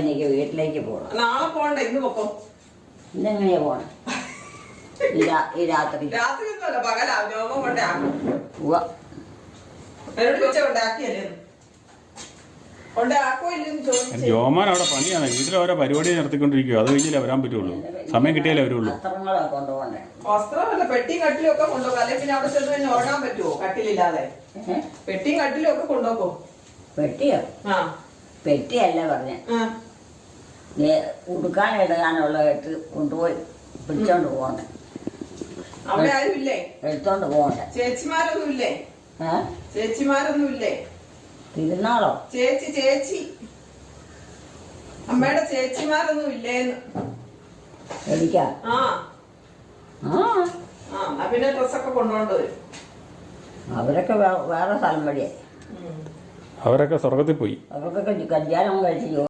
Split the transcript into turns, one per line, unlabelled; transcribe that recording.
എനിക്ക് വീട്ടിലേക്ക് പോകണം.
നാളെ പോകണ്ട, ഇന്ന് പൊക്കോ.
ഇന്നെങ്ങനെയാ പോണം? ഈ രാത്രി
ഒന്നുമല്ല, പകലാ. രോമം കൊണ്ടേ ആക്കും. കൊണ്ടാക്കിയല്ലേ
ജോമാൻ അവിടെ പണിയാണ്. വീട്ടിൽ ഓരോ പരിപാടി നടത്തിക്കൊണ്ടിരിക്കുക. അത് കഴിഞ്ഞാലേ വരാൻ പറ്റുള്ളൂ. സമയം കിട്ടിയാലേ വരുള്ളൂ.
വസ്ത്രമല്ല, പെട്ടിയും കട്ടിലും ഒക്കെ കൊണ്ടുപോകും. അല്ലെങ്കിൽ പിന്നെ അവിടെ ചെന്ന് കഴിഞ്ഞാൽ ഉറങ്ങാൻ പറ്റുമോ? കട്ടിലില്ലാതെ പെട്ടിയും കട്ടിലും ഒക്കെ കൊണ്ടുപോകും.
പെട്ടിയോ? പെട്ടിയല്ല പറഞ്ഞ, ഉടുക്കാനിടാനുള്ള കൊണ്ടുപോയി പിടിച്ചോണ്ട് പോകണ്ടേ?
അവിടെ ആരും ഇല്ലേ?
എടുത്തോണ്ട് പോകണ്ടേ?
ചേച്ചിമാരൊന്നും ഇല്ലേ? ചേച്ചിമാരൊന്നും ഇല്ലേ?
തിരുന്നാളോ?
ചേച്ചി അമ്മയുടെ ചേച്ചിമാരൊന്നും ഇല്ലേന്ന്.
എനിക്കാ?
പിന്നെ ഡ്രസ്സൊക്കെ കൊണ്ടുകൊണ്ട് വരും.
അവരൊക്കെ വേറെ സ്ഥലം വഴിയായി.
അവരൊക്കെ സ്വർഗത്തിൽ പോയി.
അവർക്കൊക്കെ കല്യാണം കഴിച്ച്